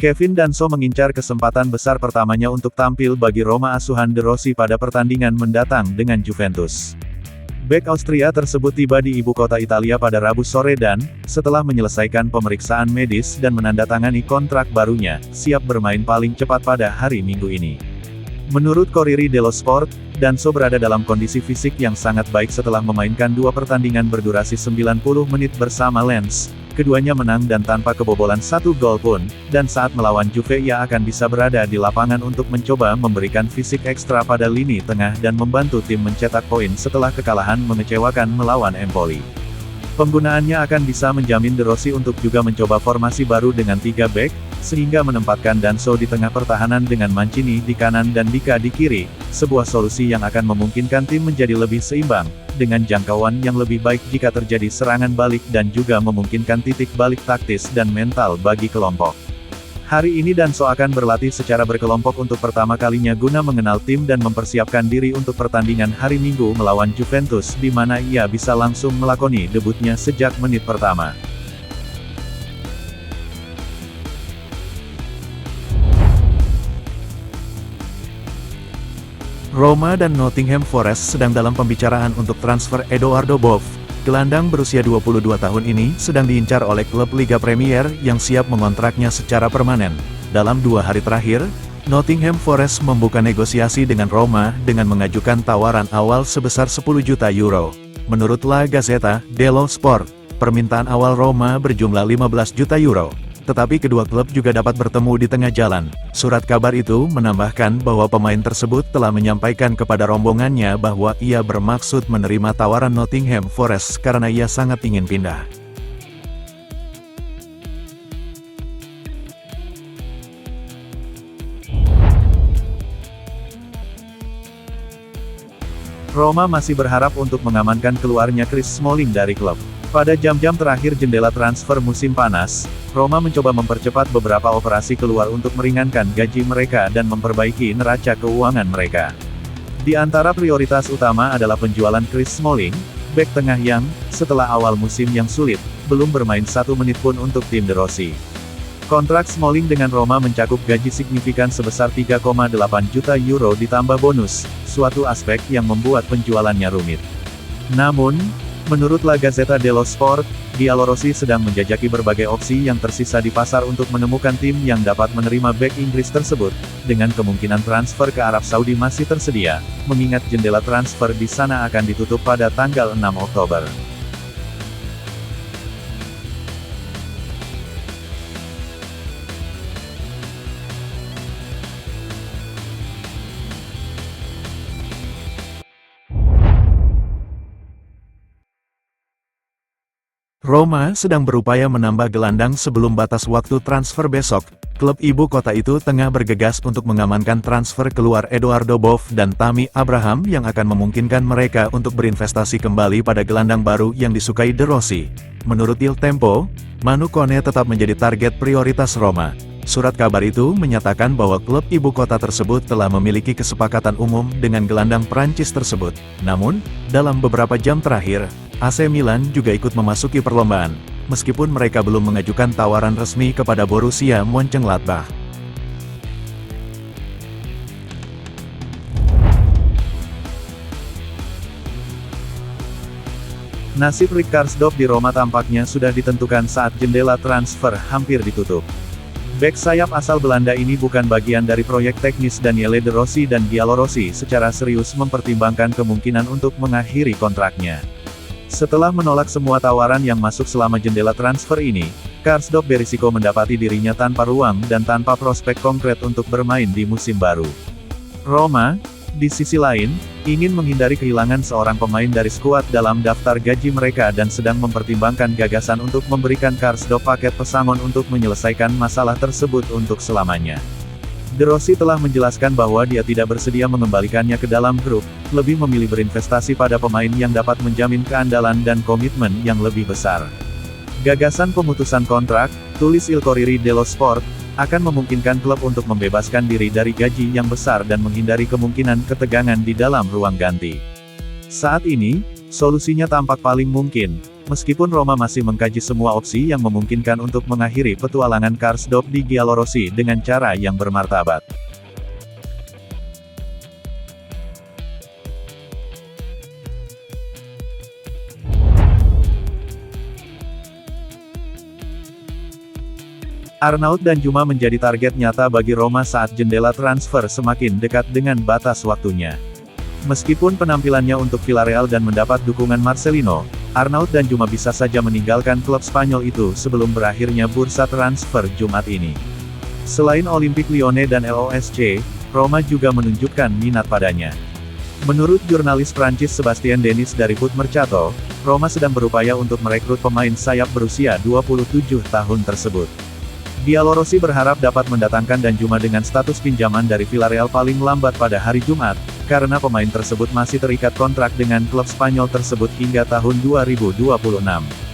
Kevin Danso mengincar kesempatan besar pertamanya untuk tampil bagi Roma asuhan De Rossi pada pertandingan mendatang dengan Juventus. Bek Austria tersebut tiba di ibu kota Italia pada Rabu sore dan, setelah menyelesaikan pemeriksaan medis dan menandatangani kontrak barunya, siap bermain paling cepat pada hari Minggu ini. Menurut Corriere dello Sport, Danso berada dalam kondisi fisik yang sangat baik setelah memainkan 2 pertandingan berdurasi 90 menit bersama Lens. Keduanya menang dan tanpa kebobolan 1 gol pun, dan saat melawan Juve ia akan bisa berada di lapangan untuk mencoba memberikan fisik ekstra pada lini tengah dan membantu tim mencetak poin setelah kekalahan mengecewakan melawan Empoli. Penggunaannya akan bisa menjamin De Rossi untuk juga mencoba formasi baru dengan 3 bek, sehingga menempatkan Danso di tengah pertahanan dengan Mancini di kanan dan Dika di kiri, sebuah solusi yang akan memungkinkan tim menjadi lebih seimbang, dengan jangkauan yang lebih baik jika terjadi serangan balik dan juga memungkinkan titik balik taktis dan mental bagi kelompok. Hari ini Danso akan berlatih secara berkelompok untuk pertama kalinya guna mengenal tim dan mempersiapkan diri untuk pertandingan hari Minggu melawan Juventus di mana ia bisa langsung melakoni debutnya sejak menit pertama. Roma dan Nottingham Forest sedang dalam pembicaraan untuk transfer Edoardo Boff. Gelandang berusia 22 tahun ini sedang diincar oleh klub Liga Premier yang siap mengontraknya secara permanen. Dalam 2 hari terakhir, Nottingham Forest membuka negosiasi dengan Roma dengan mengajukan tawaran awal sebesar 10 juta euro. Menurut La Gazzetta dello Sport, permintaan awal Roma berjumlah 15 juta euro. Tetapi kedua klub juga dapat bertemu di tengah jalan. Surat kabar itu menambahkan bahwa pemain tersebut telah menyampaikan kepada rombongannya bahwa ia bermaksud menerima tawaran Nottingham Forest karena ia sangat ingin pindah. Roma masih berharap untuk mengamankan keluarnya Chris Smalling dari klub. Pada jam-jam terakhir jendela transfer musim panas, Roma mencoba mempercepat beberapa operasi keluar untuk meringankan gaji mereka dan memperbaiki neraca keuangan mereka. Di antara prioritas utama adalah penjualan Chris Smalling, bek tengah yang, setelah awal musim yang sulit, belum bermain 1 menit pun untuk tim De Rossi. Kontrak Smalling dengan Roma mencakup gaji signifikan sebesar 3,8 juta euro ditambah bonus, suatu aspek yang membuat penjualannya rumit. Namun, menurut La Gazzetta dello Sport, Giallorossi sedang menjajaki berbagai opsi yang tersisa di pasar untuk menemukan tim yang dapat menerima bek Inggris tersebut, dengan kemungkinan transfer ke Arab Saudi masih tersedia, mengingat jendela transfer di sana akan ditutup pada tanggal 6 Oktober. Roma sedang berupaya menambah gelandang sebelum batas waktu transfer besok. Klub ibu kota itu tengah bergegas untuk mengamankan transfer keluar Edoardo Boff dan Tammy Abraham yang akan memungkinkan mereka untuk berinvestasi kembali pada gelandang baru yang disukai De Rossi. Menurut Il Tempo, Manu Kone tetap menjadi target prioritas Roma. Surat kabar itu menyatakan bahwa klub ibu kota tersebut telah memiliki kesepakatan umum dengan gelandang Prancis tersebut. Namun, dalam beberapa jam terakhir, AC Milan juga ikut memasuki perlombaan, meskipun mereka belum mengajukan tawaran resmi kepada Borussia Mönchengladbach. Nasib Rick Karsdorp di Roma tampaknya sudah ditentukan saat jendela transfer hampir ditutup. Bek sayap asal Belanda ini bukan bagian dari proyek teknis Daniele De Rossi dan Giallorossi secara serius mempertimbangkan kemungkinan untuk mengakhiri kontraknya. Setelah menolak semua tawaran yang masuk selama jendela transfer ini, Karsdorp berisiko mendapati dirinya tanpa ruang dan tanpa prospek konkret untuk bermain di musim baru. Roma, di sisi lain, ingin menghindari kehilangan seorang pemain dari skuad dalam daftar gaji mereka dan sedang mempertimbangkan gagasan untuk memberikan Karsdorp paket pesangon untuk menyelesaikan masalah tersebut untuk selamanya. De Rossi telah menjelaskan bahwa dia tidak bersedia mengembalikannya ke dalam grup, lebih memilih berinvestasi pada pemain yang dapat menjamin keandalan dan komitmen yang lebih besar. Gagasan pemutusan kontrak, tulis Il Corriere dello Sport, akan memungkinkan klub untuk membebaskan diri dari gaji yang besar dan menghindari kemungkinan ketegangan di dalam ruang ganti. Saat ini, solusinya tampak paling mungkin, Meskipun Roma masih mengkaji semua opsi yang memungkinkan untuk mengakhiri petualangan Karsdorp di Giallorossi dengan cara yang bermartabat. Arnaud Danjuma menjadi target nyata bagi Roma saat jendela transfer semakin dekat dengan batas waktunya. Meskipun penampilannya untuk Villarreal dan mendapat dukungan Marcelino, Arnaud Danjuma bisa saja meninggalkan klub Spanyol itu sebelum berakhirnya bursa transfer Jumat ini. Selain Olympique Lyonnais dan LOSC, Roma juga menunjukkan minat padanya. Menurut jurnalis Prancis Sebastien Denis dari Foot Mercato, Roma sedang berupaya untuk merekrut pemain sayap berusia 27 tahun tersebut. Giallorossi berharap dapat mendatangkan Danjuma dengan status pinjaman dari Villarreal paling lambat pada hari Jumat, karena pemain tersebut masih terikat kontrak dengan klub Spanyol tersebut hingga tahun 2026.